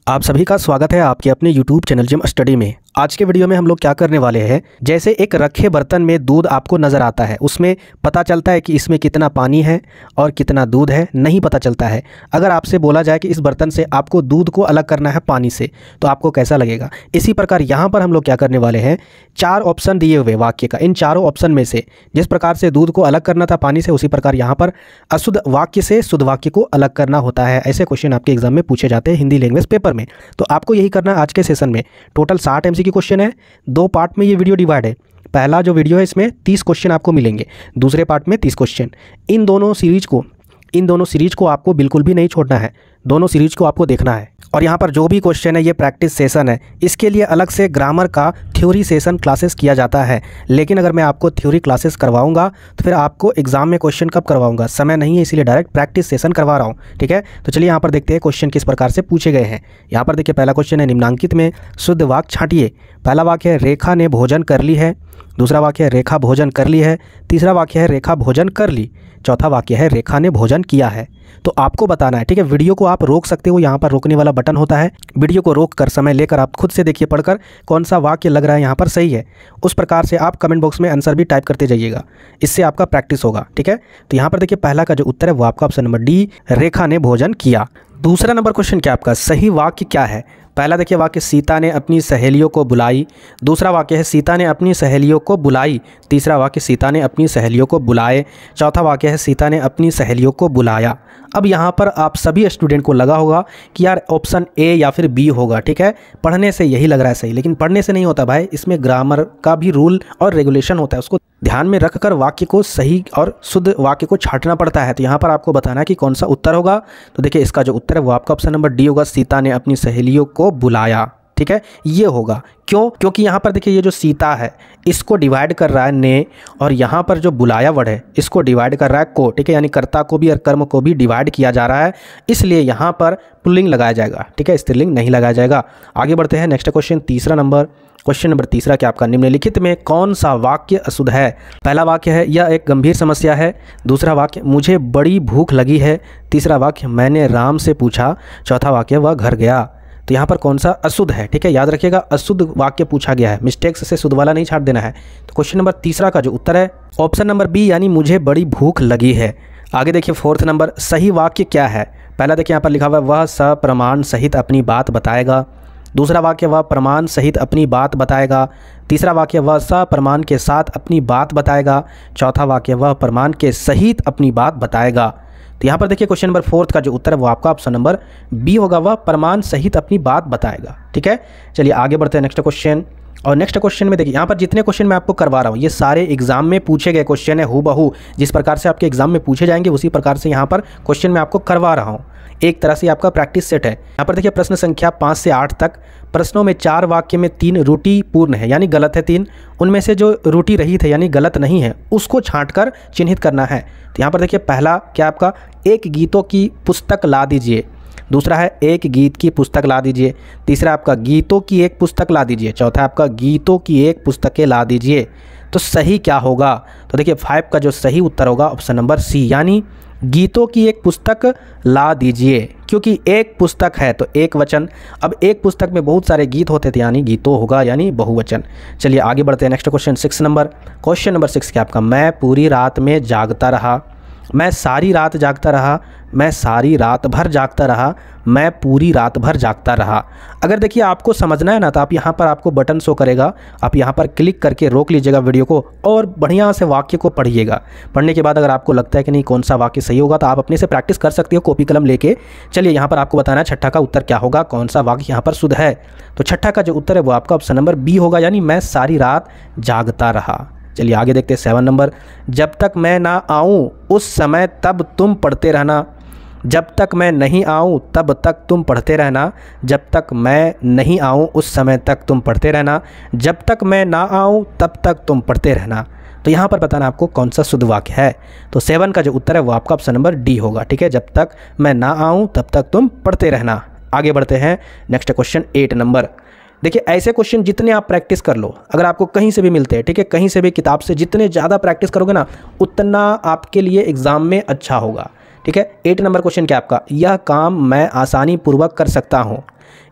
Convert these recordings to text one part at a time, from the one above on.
आप सभी का स्वागत है आपके अपने YouTube चैनल जिम स्टडी में। आज के वीडियो में हम लोग क्या करने वाले हैं, जैसे एक रखे बर्तन में दूध आपको नज़र आता है, उसमें पता चलता है कि इसमें कितना पानी है और कितना दूध है, नहीं पता चलता है। अगर आपसे बोला जाए कि इस बर्तन से आपको दूध को अलग करना है पानी से, तो आपको कैसा लगेगा। इसी प्रकार यहाँ पर हम लोग क्या करने वाले हैं, 4 ऑप्शन दिए हुए वाक्य का, इन चारों ऑप्शन में से जिस प्रकार से दूध को अलग करना था पानी से, उसी प्रकार यहाँ पर अशुद्ध वाक्य से शुद्ध वाक्य को अलग करना होता है। ऐसे क्वेश्चन आपके एग्जाम में पूछे जाते हैं हिंदी लैंग्वेज पेपर में। तो आपको यही करना है आज के सेशन में। टोटल 60 MCQ क्वेश्चन है, 2 पार्ट में ये वीडियो डिवाइड है। पहला जो वीडियो है इसमें 30 क्वेश्चन आपको मिलेंगे, दूसरे पार्ट में 30 क्वेश्चन। इन दोनों सीरीज को आपको बिल्कुल भी नहीं छोड़ना है, दोनों सीरीज को आपको देखना है। और यहाँ पर जो भी क्वेश्चन है ये प्रैक्टिस सेशन है, इसके लिए अलग से ग्रामर का थ्योरी सेशन क्लासेस किया जाता है। लेकिन अगर मैं आपको थ्योरी क्लासेस करवाऊंगा तो फिर आपको एग्जाम में क्वेश्चन कब करवाऊंगा, समय नहीं है, इसीलिए डायरेक्ट प्रैक्टिस सेशन करवा रहा हूँ। ठीक है, तो चलिए यहाँ पर देखते हैं क्वेश्चन किस प्रकार से पूछे गए हैं। यहाँ पर देखिए पहला क्वेश्चन है, निम्नांकित में शुद्ध वाक्य छांटिए। पहला वाक्य है रेखा ने भोजन कर ली है, दूसरा वाक्य है रेखा भोजन कर ली है, तीसरा वाक्य है रेखा भोजन कर ली, चौथा वाक्य है रेखा ने भोजन किया है। तो आपको बताना है। ठीक है, वीडियो को आप रोक सकते हो, यहाँ पर रोकने वाला बटन होता है, वीडियो को रोक कर समय लेकर आप खुद से देखिए, पढ़कर कौन सा वाक्य लग रहा है यहाँ पर सही है, उस प्रकार से आप कमेंट बॉक्स में आंसर भी टाइप करते जाइएगा, इससे आपका प्रैक्टिस होगा। ठीक है, तो यहाँ पर देखिए पहला का जो उत्तर है वो आपका ऑप्शन नंबर डी, रेखा ने भोजन किया। दूसरा नंबर क्वेश्चन क्या आपका सही वाक्य क्या है। पहला देखिए वाक्य सीता ने अपनी सहेलियों को बुलाई, दूसरा वाक्य है सीता ने अपनी सहेलियों को बुलाई, तीसरा वाक्य सीता ने अपनी सहेलियों को बुलाए, चौथा वाक्य है सीता ने अपनी सहेलियों को बुलाया। अब यहाँ पर आप सभी स्टूडेंट को लगा होगा कि यार ऑप्शन ए या फिर बी होगा। ठीक है, पढ़ने से यही लग रहा है सही, लेकिन पढ़ने से नहीं होता भाई, इसमें ग्रामर का भी रूल और रेगुलेशन होता है, उसको ध्यान में रखकर वाक्य को सही और शुद्ध वाक्य को छांटना पड़ता है। तो यहाँ पर आपको बताना है कि कौन सा उत्तर होगा। तो देखिए इसका जो उत्तर है वो आपका ऑप्शन नंबर डी होगा, सीता ने अपनी सहेलियों को बुलाया। ठीक है, ये होगा। क्यों? क्योंकि यहाँ पर देखिए ये जो सीता है इसको डिवाइड कर रहा है ने, और यहाँ पर जो बुलाया वर्ड है इसको डिवाइड कर रहा है को। ठीक है, यानी कर्ता को भी और कर्म को भी डिवाइड किया जा रहा है, इसलिए यहाँ पर पुल्लिंग लगाया जाएगा। ठीक है, स्त्रीलिंग नहीं लगाया जाएगा। आगे बढ़ते हैं, नेक्स्ट क्वेश्चन क्वेश्चन नंबर तीसरा क्या आपका, निम्नलिखित में कौन सा वाक्य अशुद्ध है। पहला वाक्य है यह एक गंभीर समस्या है, दूसरा वाक्य मुझे बड़ी भूख लगी है, तीसरा वाक्य मैंने राम से पूछा, चौथा वाक्य वह घर गया। तो यहाँ पर कौन सा अशुद्ध है। ठीक है, याद रखिएगा अशुद्ध वाक्य पूछा गया है, मिस्टेक्स से शुद्ध वाला नहीं छाट देना है। तो क्वेश्चन नंबर तीसरा का जो उत्तर है ऑप्शन नंबर बी, यानी मुझे बड़ी भूख लगी है। आगे देखिए फोर्थ नंबर, सही वाक्य क्या है। पहला देखिए यहाँ पर लिखा हुआ है वह सप्रमाण सहित अपनी बात बताएगा, दूसरा वाक्य वह प्रमाण सहित अपनी बात बताएगा, तीसरा वाक्य वह सप्रमाण के साथ अपनी बात बताएगा, चौथा वाक्य वह प्रमाण के सहित अपनी बात बताएगा। तो यहाँ पर देखिए क्वेश्चन नंबर फोर्थ का जो उत्तर है वो आपका ऑप्शन नंबर बी होगा, वह प्रमाण सहित अपनी बात बताएगा। ठीक है, चलिए आगे बढ़ते हैं नेक्स्ट क्वेश्चन। और नेक्स्ट क्वेश्चन में देखिए यहाँ पर जितने क्वेश्चन मैं आपको करवा रहा हूँ ये सारे एग्जाम में पूछे गए क्वेश्चन है, हूबहू जिस प्रकार से आपके एग्जाम में पूछे जाएंगे उसी प्रकार से यहाँ पर क्वेश्चन मैं आपको करवा रहा हूँ। एक तरह से आपका प्रैक्टिस सेट है। यहाँ पर देखिए प्रश्न संख्या 5 से 8 तक प्रश्नों में 4 वाक्य में 3 रूटी पूर्ण है, यानी गलत है 3, उनमें से जो रूटी रहित है यानी गलत नहीं है उसको छांटकर चिन्हित करना है। तो यहाँ पर देखिए पहला क्या आपका, एक गीतों की पुस्तक ला दीजिए, दूसरा है एक गीत की पुस्तक ला दीजिए, तीसरा आपका गीतों की एक पुस्तक ला दीजिए, चौथा आपका गीतों की एक पुस्तकें ला दीजिए। तो सही क्या होगा। तो देखिए 5 का जो सही उत्तर होगा ऑप्शन नंबर सी, यानी गीतों की एक पुस्तक ला दीजिए, क्योंकि एक पुस्तक है तो एक वचन, अब एक पुस्तक में बहुत सारे गीत होते थे यानी गीतों होगा यानी बहुवचन। चलिए आगे बढ़ते हैं नेक्स्ट क्वेश्चन 6 क्वेश्चन नंबर 6 क्या आपका, मैं पूरी रात में जागता रहा, मैं सारी रात जागता रहा, मैं सारी रात भर जागता रहा, मैं पूरी रात भर जागता रहा। अगर देखिए आपको समझना है ना तो आप यहाँ पर आपको बटन शो करेगा, आप यहाँ पर क्लिक करके रोक लीजिएगा वीडियो को और बढ़िया से वाक्य को पढ़िएगा। पढ़ने के बाद अगर आपको लगता है कि नहीं कौन सा वाक्य सही होगा तो आप अपने से प्रैक्टिस कर सकते हो कॉपी कलम लेके। चलिए यहाँ पर आपको बताना है छठा का उत्तर क्या होगा, कौन सा वाक्य यहाँ पर शुद्ध है। तो छठा का जो उत्तर है वो आपका ऑप्शन नंबर बी होगा, यानी मैं सारी रात जागता रहा। चलिए आगे देखते हैं 7 नंबर, जब तक मैं ना आऊँ उस समय तब तुम पढ़ते रहना, जब तक मैं नहीं आऊँ तब तक तुम पढ़ते रहना, जब तक मैं नहीं आऊँ उस समय तक तुम पढ़ते रहना, जब तक मैं ना आऊँ तब तक तुम पढ़ते रहना। तो यहाँ पर बताना आपको कौन सा शुद्ध वाक्य है। तो 7 का जो उत्तर है वो आपका ऑप्शन नंबर डी होगा। ठीक है, जब तक मैं ना आऊँ तब तक तुम पढ़ते रहना। आगे बढ़ते हैं नेक्स्ट क्वेश्चन 8 नंबर। देखिए ऐसे क्वेश्चन जितने आप प्रैक्टिस कर लो, अगर आपको कहीं से भी मिलते हैं, ठीक है, कहीं से भी किताब से जितने ज़्यादा प्रैक्टिस करोगे ना उतना आपके लिए एग्ज़ाम में अच्छा होगा। ठीक है, 8 नंबर क्वेश्चन क्या आपका, यह काम मैं आसानी पूर्वक कर सकता हूँ।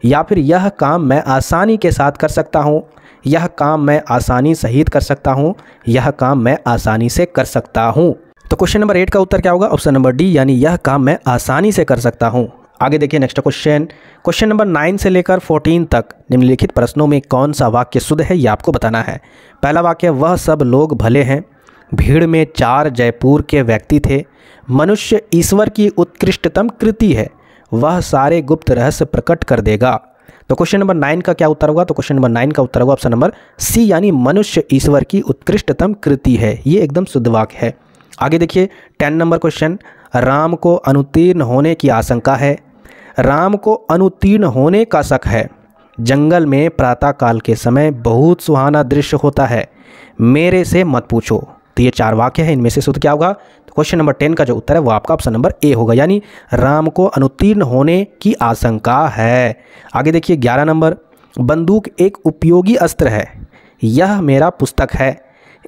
या फिर यह काम मैं आसानी के साथ कर सकता हूँ, यह काम मैं आसानी सहित कर सकता हूँ, यह काम मैं आसानी से कर सकता हूँ। तो क्वेश्चन नंबर 8 का उत्तर क्या होगा? ऑप्शन नंबर डी, यानी यह काम मैं आसानी से कर सकता हूँ। आगे देखिए नेक्स्ट क्वेश्चन नंबर 9 से लेकर 14 तक निम्नलिखित प्रश्नों में कौन सा वाक्य शुद्ध है, ये आपको बताना है। पहला वाक्य, वह सब लोग भले हैं, भीड़ में 4 जयपुर के व्यक्ति थे, मनुष्य ईश्वर की उत्कृष्टतम कृति है, वह सारे गुप्त रहस्य प्रकट कर देगा। तो क्वेश्चन नंबर 9 का क्या उत्तर होगा? तो क्वेश्चन नंबर 9 का उत्तर होगा ऑप्शन नंबर सी, यानी मनुष्य ईश्वर की उत्कृष्टतम कृति है। ये एकदम शुद्ध वाक्य है। आगे देखिए 10 नंबर क्वेश्चन, राम को अनुत्तीर्ण होने की आशंका है, राम को अनुत्तीर्ण होने का शक है, जंगल में प्रातःकाल के समय बहुत सुहाना दृश्य होता है, मेरे से मत पूछो। तो ये 4 वाक्य हैं, इनमें से शुद्ध क्या होगा? तो क्वेश्चन नंबर 10 का जो उत्तर है वो आपका ऑप्शन नंबर ए होगा, यानी राम को अनुत्तीर्ण होने की आशंका है। आगे देखिए 11 नंबर, बंदूक एक उपयोगी अस्त्र है, यह मेरा पुस्तक है,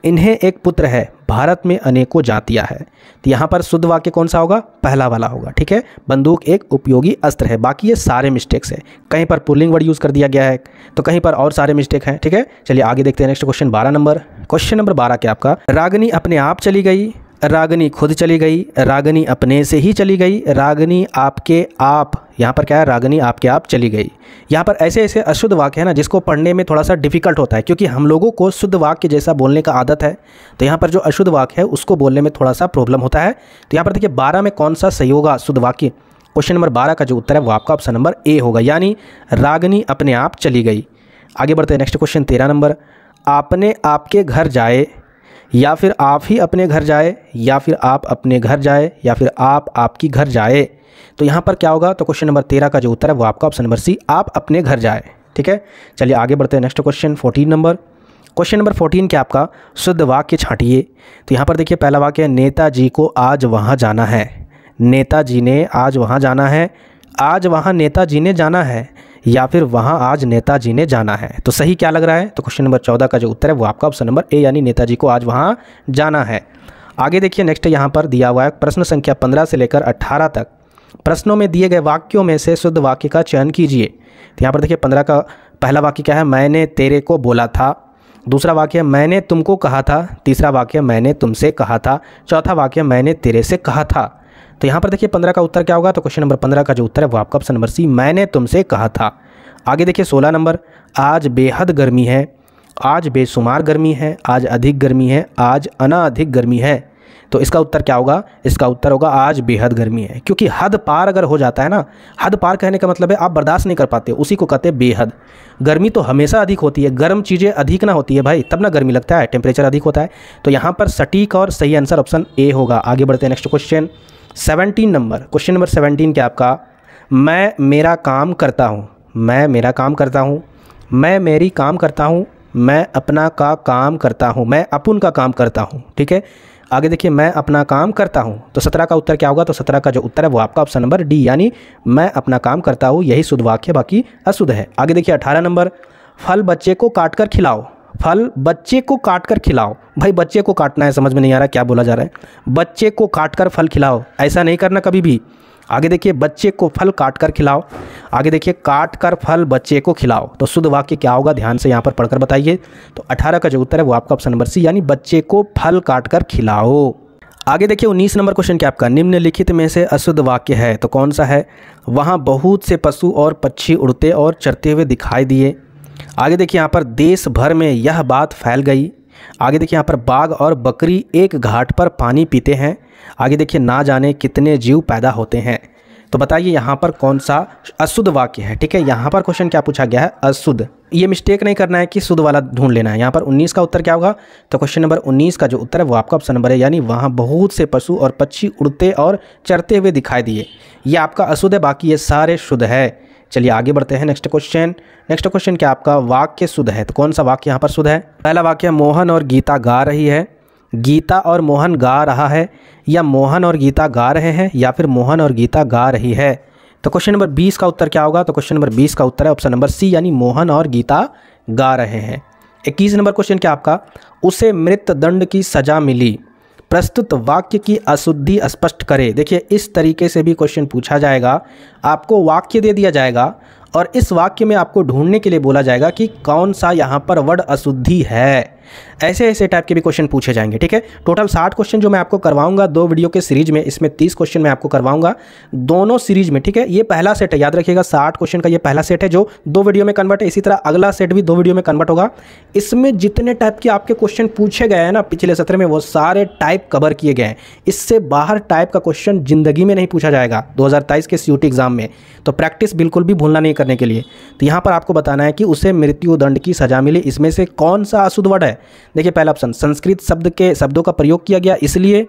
इन्हें एक पुत्र है, भारत में अनेकों जातियां हैं। तो यहाँ पर शुद्ध वाक्य कौन सा होगा? पहला वाला होगा, ठीक है। बंदूक एक उपयोगी अस्त्र है। बाकी ये सारे मिस्टेक्स हैं, कहीं पर पुल्लिंग वर्ड यूज़ कर दिया गया है, तो कहीं पर और सारे मिस्टेक हैं, ठीक है। चलिए आगे देखते हैं next question 12 number. Question number 12 क्या आपका? रागिनी अपने आप चली गई, रागिनी खुद चली गई, रागिनी अपने से ही चली गई, रागिनी आपके आप, यहाँ पर क्या है? रागिनी आपके आप चली गई। यहाँ पर ऐसे ऐसे अशुद्ध वाक्य है ना, जिसको पढ़ने में थोड़ा सा डिफिकल्ट होता है, क्योंकि हम लोगों को शुद्ध वाक्य जैसा बोलने का आदत है, तो यहाँ पर जो अशुद्ध वाक्य है उसको बोलने में थोड़ा सा प्रॉब्लम होता है। तो यहाँ पर देखिए 12 में कौन सा सही होगा शुद्ध वाक्य? क्वेश्चन नंबर 12 का जो उत्तर है वो आपका ऑप्शन नंबर ए होगा, यानी रागिनी अपने आप चली गई। आगे बढ़ते हैं नेक्स्ट क्वेश्चन 13 नंबर, आपने आपके घर जाए, या फिर आप ही अपने घर जाए, या फिर आप अपने घर जाए, या फिर आप आपकी घर जाए। तो यहाँ पर क्या होगा? तो क्वेश्चन नंबर 13 का जो उत्तर है वो आपका ऑप्शन नंबर सी, आप अपने घर जाए, ठीक है। चलिए आगे बढ़ते हैं next question 14 number. Question number 14 क्या आपका? शुद्ध वाक्य छांटिए। तो यहाँ पर देखिए पहला वाक्य है, नेताजी को आज वहाँ जाना है, नेताजी ने आज वहाँ जाना है, आज वहाँ नेताजी ने जाना है, या फिर वहाँ आज नेताजी ने जाना है। तो सही क्या लग रहा है? तो क्वेश्चन नंबर 14 का जो उत्तर है वो आपका ऑप्शन नंबर ए, यानी नेताजी को आज वहाँ जाना है। आगे देखिए नेक्स्ट यहाँ पर दिया हुआ है प्रश्न संख्या 15 से लेकर 18 तक। प्रश्नों में दिए गए वाक्यों में से शुद्ध वाक्य का चयन कीजिए। तो यहाँ पर देखिए 15 का पहला वाक्य क्या है? मैंने तेरे को बोला था। दूसरा वाक्य मैंने तुमको कहा था। तीसरा वाक्य मैंने तुमसे कहा था। चौथा वाक्य मैंने तेरे से कहा था। तो यहाँ पर देखिए 15 का उत्तर क्या होगा? तो क्वेश्चन नंबर 15 का जो उत्तर है वो आपका ऑप्शन नंबर सी, मैंने तुमसे कहा था। आगे देखिए 16 नंबर, आज बेहद गर्मी है, आज बेशुमार गर्मी है, आज अधिक गर्मी है, आज अनाधिक गर्मी है। तो इसका उत्तर क्या होगा? इसका उत्तर होगा आज बेहद गर्मी है, क्योंकि हद पार अगर हो जाता है ना, हद पार कहने का मतलब है आप बर्दाश्त नहीं कर पाते, उसी को कहते हैं बेहद। गर्मी तो हमेशा अधिक होती है, गर्म चीज़ें अधिक ना होती है भाई, तब ना गर्मी लगता है, टेम्परेचर अधिक होता है। तो यहाँ पर सटीक और सही आंसर ऑप्शन ए होगा। आगे बढ़ते हैं next question 17 number. Question number 17 क्या आपका? मैं मेरा काम करता हूँ, मैं मेरा काम करता हूँ, मैं मेरी काम करता हूँ, मैं अपना का काम करता हूँ, मैं अपन का काम करता हूँ, ठीक है। आगे देखिए मैं अपना काम करता हूँ। तो 17 का उत्तर क्या होगा? तो 17 का जो उत्तर है वो आपका ऑप्शन नंबर डी, यानी मैं अपना काम करता हूँ, यही शुद्ध वाक्य, बाकी अशुद्ध है। आगे देखिए 18 नंबर, फल बच्चे को काट कर खिलाओ, फल बच्चे को काट कर खिलाओ। भाई बच्चे को काटना है, समझ में नहीं आ रहा क्या बोला जा रहा है? बच्चे को काट कर फल खिलाओ, ऐसा नहीं करना कभी भी। आगे देखिए बच्चे को फल काट कर खिलाओ। आगे देखिए काट कर फल बच्चे को खिलाओ। तो शुद्ध वाक्य क्या होगा? ध्यान से यहाँ पर पढ़कर बताइए। तो 18 का जो उत्तर है वो आपका ऑप्शन नंबर सी, यानी बच्चे को फल काट कर खिलाओ। आगे देखिए 19 नंबर क्वेश्चन क्या आपका? निम्नलिखित में से अशुद्ध वाक्य है, तो कौन सा है? वहाँ बहुत से पशु और पक्षी उड़ते और चरते हुए दिखाई दिए। आगे देखिए यहाँ पर देश भर में यह बात फैल गई। आगे देखिए यहाँ पर बाघ और बकरी एक घाट पर पानी पीते हैं। आगे देखिए ना जाने कितने जीव पैदा होते हैं। तो बताइए यहाँ पर कौन सा अशुद्ध वाक्य है, ठीक है। यहाँ पर क्वेश्चन क्या पूछा गया है? अशुद्ध। ये मिस्टेक नहीं करना है कि शुद्ध वाला ढूंढ लेना है। यहाँ पर 19 का उत्तर क्या होगा? तो क्वेश्चन नंबर 19 का जो उत्तर है वो आपका ऑप्शन नंबर है, यानी वहाँ बहुत से पशु और पक्षी उड़ते और चरते हुए दिखाई दिए। ये आपका अशुद्ध है, बाकी ये सारे शुद्ध है। चलिए आगे बढ़ते हैं नेक्स्ट क्वेश्चन क्या आपका? वाक्य शुद्ध है, तो कौन सा वाक्य यहाँ पर शुद्ध है? पहला वाक्य मोहन और गीता गा रही है, गीता और मोहन गा रहा है, या मोहन और गीता गा रहे हैं, या फिर मोहन और गीता गा रही है। तो क्वेश्चन नंबर 20 का उत्तर क्या होगा? तो क्वेश्चन नंबर 20 का उत्तर है ऑप्शन नंबर सी, यानी मोहन और गीता गा रहे हैं। 21 नंबर क्वेश्चन क्या आपका? उसे मृत्युदंड की सजा मिली, प्रस्तुत वाक्य की अशुद्धि स्पष्ट करे। देखिए इस तरीके से भी क्वेश्चन पूछा जाएगा, आपको वाक्य दे दिया जाएगा और इस वाक्य में आपको ढूंढने के लिए बोला जाएगा कि कौन सा यहाँ पर वर्ड अशुद्धि है। ऐसे ऐसे टाइप के भी क्वेश्चन पूछे जाएंगे, ठीक है। टोटल 60 क्वेश्चन जो मैं आपको करवाऊंगा 2 वीडियो के सीरीज में, इसमें 30 क्वेश्चन मैं आपको करवाऊंगा दोनों सीरीज में, ठीक है। ये पहला सेट है, याद रखिएगा 60 क्वेश्चन का ये पहला सेट है जो 2 वीडियो में कन्वर्ट है। इसी तरह अगला सेट भी 2 वीडियो में कन्वर्ट होगा। इसमें जितने टाइप के आपके क्वेश्चन पूछे गए हैं ना पिछले सत्र में, वो सारे टाइप कवर किए गए हैं। इससे बाहर टाइप का क्वेश्चन जिंदगी में नहीं पूछा जाएगा 2023 के CUT एग्जाम में। तो प्रैक्टिस बिल्कुल भी भूलना नहीं करने के लिए। तो यहाँ पर आपको बताना है कि उसे मृत्यु दंड की सजा मिली, इसमें से कौन सा अशुद्ध वर्ड है। देखिए पहला ऑप्शन, संस्कृत शब्दों का प्रयोग किया गया इसलिए,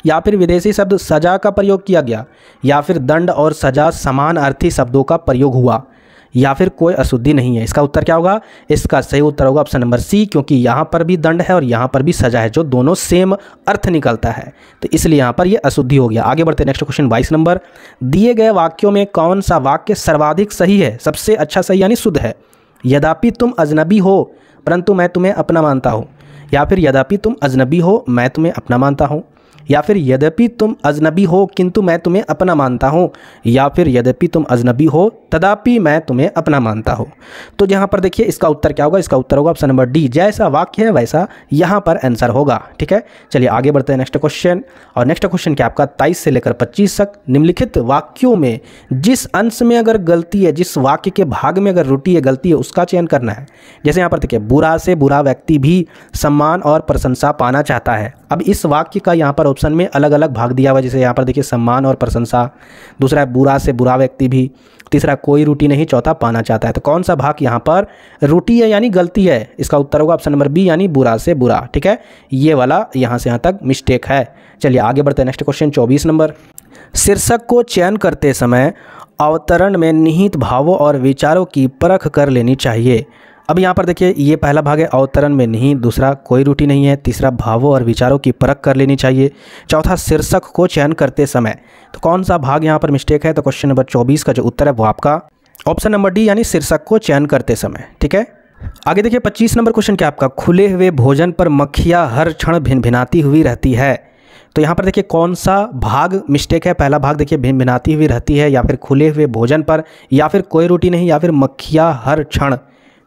या फिर विदेशी शब्द सजा का प्रयोग किया गया, या फिर दंड और सजा समान अर्थी शब्दों का प्रयोग हुआ, या फिर कोई अशुद्धि नहीं है। इसका उत्तर क्या होगा? इसका सही उत्तर होगा ऑप्शन नंबर सी, क्योंकि यहाँ पर भी दंड है और यहाँ पर भी सजा है, जो दोनों सेम अर्थ निकलता है, तो इसलिए यहाँ पर ये अशुद्धि हो गया। आगे बढ़ते नेक्स्ट क्वेश्चन 22 नंबर। दिए गए वाक्यों में कौन सा वाक्य सर्वाधिक सही है, सबसे अच्छा सही यानी शुद्ध है? यद्यपि तुम अजनबी हो परंतु मैं तुम्हें अपना मानता हूँ, या फिर यद्यपि तुम अजनबी हो मैं तुम्हें अपना मानता हूँ, या फिर यद्यपि तुम अजनबी हो किंतु मैं तुम्हें अपना मानता हूँ, या फिर यद्यपि तुम अजनबी हो तदापि मैं तुम्हें अपना मानता हूँ। तो यहाँ पर देखिए इसका उत्तर क्या होगा? इसका उत्तर होगा ऑप्शन नंबर डी, जैसा वाक्य है वैसा यहाँ पर आंसर होगा, ठीक है। चलिए आगे बढ़ते हैं नेक्स्ट क्वेश्चन। और नेक्स्ट क्वेश्चन क्या आपका 23 से लेकर 25 तक। निम्नलिखित वाक्यों में जिस अंश में अगर गलती है, जिस वाक्य के भाग में अगर त्रुटि है, गलती है, उसका चयन करना है। जैसे यहाँ पर देखिए, बुरा से बुरा व्यक्ति भी सम्मान और प्रशंसा पाना चाहता है। अब इस वाक्य का यहाँ पर ऑप्शन में अलग अलग भाग दिया हुआ है, जैसे यहाँ पर देखिए सम्मान और प्रशंसा, दूसरा है बुरा से बुरा व्यक्ति भी, तीसरा कोई त्रुटि नहीं, चौथा पाना चाहता है। तो कौन सा भाग यहाँ पर त्रुटि है यानी गलती है? इसका उत्तर होगा ऑप्शन नंबर बी यानी बुरा से बुरा, ठीक है। ये वाला यहाँ से यहाँ तक मिस्टेक है। चलिए आगे बढ़ते हैं नेक्स्ट क्वेश्चन 24 नंबर। शीर्षक को चयन करते समय अवतरण में निहित भावों और विचारों की परख कर लेनी चाहिए। अब यहाँ पर देखिए ये पहला भाग है अवतरण में निहित, दूसरा कोई त्रुटि नहीं है, तीसरा भावों और विचारों की परख कर लेनी चाहिए, चौथा शीर्षक को चयन करते समय। तो कौन सा भाग यहाँ पर मिस्टेक है? तो क्वेश्चन नंबर 24 का जो उत्तर है वो आपका ऑप्शन नंबर डी यानी शीर्षक को चयन करते समय, ठीक है। आगे देखिए 25 नंबर क्वेश्चन क्या आपका, खुले हुए भोजन पर मक्खियाँ हर क्षण भिनभिनाती हुई रहती है। तो यहाँ पर देखिए कौन सा भाग मिस्टेक है? पहला भाग देखिए भिनभिनाती हुई रहती है, या फिर खुले हुए भोजन पर, या फिर कोई त्रुटि नहीं, या फिर मक्खियाँ हर क्षण।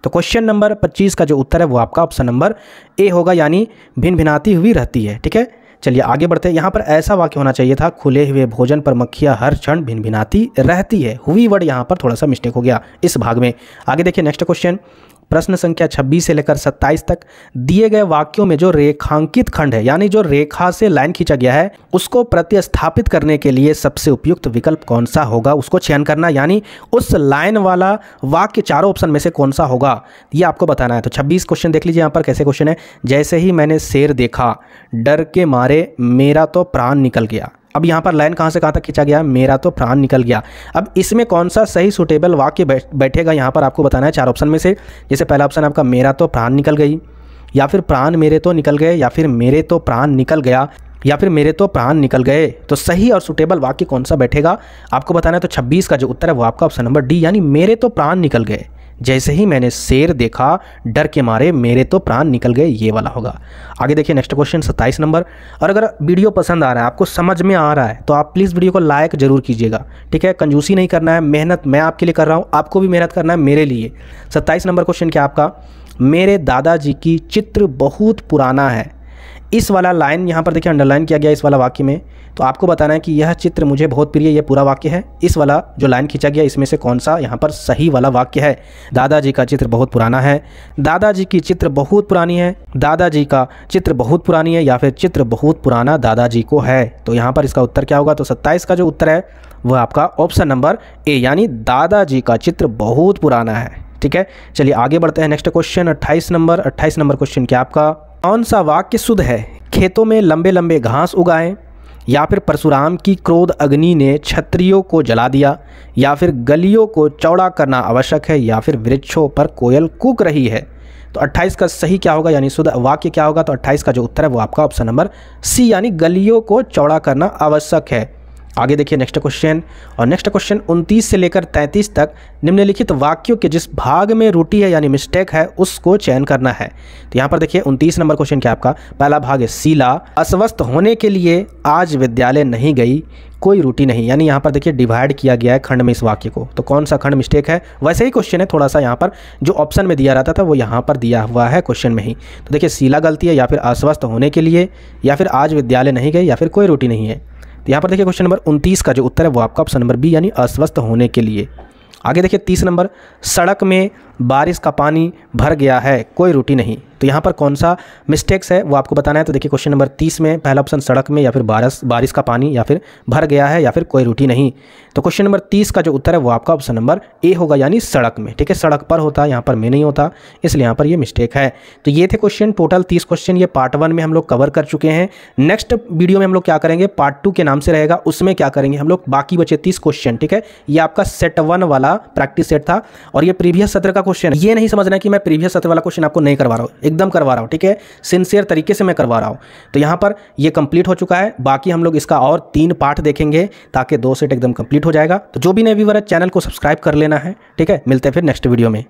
तो क्वेश्चन नंबर 25 का जो उत्तर है वो आपका ऑप्शन नंबर ए होगा, यानी भिनभिनाती हुई रहती है, ठीक है। चलिए आगे बढ़ते हैं। यहाँ पर ऐसा वाक्य होना चाहिए था, खुले हुए भोजन पर मक्खियाँ हर क्षण भिनभिनाती रहती है। हुई वर्ड यहाँ पर थोड़ा सा मिस्टेक हो गया इस भाग में। आगे देखिए नेक्स्ट क्वेश्चन, प्रश्न संख्या 26 से लेकर 27 तक। दिए गए वाक्यों में जो रेखांकित खंड है, यानी जो रेखा से लाइन खींचा गया है, उसको प्रतिस्थापित करने के लिए सबसे उपयुक्त विकल्प कौन सा होगा, उसको चयन करना, यानी उस लाइन वाला वाक्य चारों ऑप्शन में से कौन सा होगा ये आपको बताना है। तो 26 क्वेश्चन देख लीजिए यहाँ पर कैसे क्वेश्चन है। जैसे ही मैंने शेर देखा डर के मारे मेरा तो प्राण निकल गया। अब यहाँ पर लाइन कहाँ से कहाँ तक खींचा गया है? मेरा तो प्राण निकल गया। अब इसमें कौन सा सही सूटेबल वाक्य बैठेगा यहाँ पर आपको बताना है चार ऑप्शन में से। जैसे पहला ऑप्शन आपका मेरा तो प्राण निकल गई, या फिर प्राण मेरे तो निकल गए, या फिर मेरे तो प्राण निकल गया, या फिर मेरे तो प्राण निकल गए। तो सही और सूटेबल वाक्य कौन सा बैठेगा आपको बताना है। तो 26 का जो उत्तर है वो आपका ऑप्शन नंबर डी यानी मेरे तो प्राण निकल गए। जैसे ही मैंने शेर देखा डर के मारे मेरे तो प्राण निकल गए, ये वाला होगा। आगे देखिए नेक्स्ट क्वेश्चन 27 नंबर। और अगर वीडियो पसंद आ रहा है, आपको समझ में आ रहा है, तो आप प्लीज़ वीडियो को लाइक जरूर कीजिएगा, ठीक है। कंजूसी नहीं करना है, मेहनत मैं आपके लिए कर रहा हूँ, आपको भी मेहनत करना है मेरे लिए। 27 नंबर क्वेश्चन क्या आपका, मेरे दादाजी की चित्र बहुत पुराना है। इस वाला लाइन यहाँ पर देखिए अंडरलाइन किया गया इस वाला वाक्य में। तो आपको बताना है कि यह चित्र मुझे बहुत प्रिय, ये पूरा वाक्य है। इस वाला जो लाइन खींचा गया इसमें से कौन सा यहाँ पर सही वाला वाक्य है। दादाजी का चित्र बहुत पुराना है, दादाजी की चित्र बहुत पुरानी है, दादाजी का चित्र बहुत पुरानी है, या फिर चित्र बहुत पुराना दादाजी को है। तो यहाँ पर इसका उत्तर क्या होगा? तो 27 का जो उत्तर है वह आपका ऑप्शन नंबर ए यानी दादाजी का चित्र बहुत पुराना है, ठीक है। चलिए आगे बढ़ते हैं next question 28 number. 28 number question क्या आपका, कौन सा वाक्य शुद्ध है? खेतों में लंबे लंबे घास उगाएं, या फिर परशुराम की क्रोध अग्नि ने क्षत्रियों को जला दिया, या फिर गलियों को चौड़ा करना आवश्यक है, या फिर वृक्षों पर कोयल कूक रही है। तो 28 का सही क्या होगा यानी शुद्ध वाक्य क्या होगा? तो 28 का जो उत्तर है वो आपका ऑप्शन नंबर सी यानी गलियों को चौड़ा करना आवश्यक है। आगे देखिए नेक्स्ट क्वेश्चन, और नेक्स्ट क्वेश्चन 29 से लेकर 33 तक निम्नलिखित वाक्यों के जिस भाग में त्रुटि है यानी मिस्टेक है उसको चयन करना है। तो यहाँ पर देखिए 29 नंबर क्वेश्चन क्या आपका पहला भाग है, शीला अस्वस्थ होने के लिए आज विद्यालय नहीं गई, कोई त्रुटि नहीं। यानी यहाँ पर देखिए डिवाइड किया गया है खंड में इस वाक्य को, तो कौन सा खंड मिस्टेक है। वैसे ही क्वेश्चन है, थोड़ा सा यहाँ पर जो ऑप्शन में दिया रहता था वो यहाँ पर दिया हुआ है क्वेश्चन में ही। तो देखिए शीला गलती है, या फिर अस्वस्थ होने के लिए, या फिर आज विद्यालय नहीं गई, या फिर कोई त्रुटि नहीं है। तो यहाँ पर देखिए क्वेश्चन नंबर 29 का जो उत्तर है वो आपका ऑप्शन नंबर बी यानी अस्वस्थ होने के लिए। आगे देखिए 30 नंबर, सड़क में बारिश का पानी भर गया है, कोई त्रुटि नहीं। तो यहाँ पर कौन सा मिस्टेक्स है वो आपको बताना है। तो देखिए क्वेश्चन नंबर 30 में पहला ऑप्शन सड़क में, या फिर बारिश का पानी, या फिर भर गया है, या फिर कोई त्रुटि नहीं। तो क्वेश्चन नंबर 30 का जो उत्तर है वो आपका ऑप्शन नंबर ए होगा यानी सड़क में। ठीक है, सड़क पर होता है, यहाँ पर में नहीं होता, इसलिए यहाँ पर ये मिस्टेक है। तो ये थे क्वेश्चन, टोटल 30 क्वेश्चन ये पार्ट 1 में हम लोग कवर कर चुके हैं। नेक्स्ट वीडियो में हम लोग क्या करेंगे, पार्ट 2 के नाम से रहेगा, उसमें क्या करेंगे हम लोग बाकी बचे 30 क्वेश्चन। ठीक है, ये आपका सेट 1 वाला प्रैक्टिस सेट था, और ये प्रीवियस सत्र का क्वेश्चन। ये नहीं समझना कि मैं प्रीवियस सत्र वाला क्वेश्चन आपको नहीं करवा रहा हूँ, एकदम करवा रहा हूँ। ठीक है, सिंसियर तरीके से मैं करवा रहा हूँ। तो यहाँ पर ये कंप्लीट हो चुका है, बाकी हम लोग इसका और 3 पार्ट देखेंगे ताकि 2 सेट एकदम कंप्लीट हो जाएगा। तो जो भी नए व्यूअर है चैनल को सब्सक्राइब कर लेना है। ठीक है, मिलते हैं फिर नेक्स्ट वीडियो में।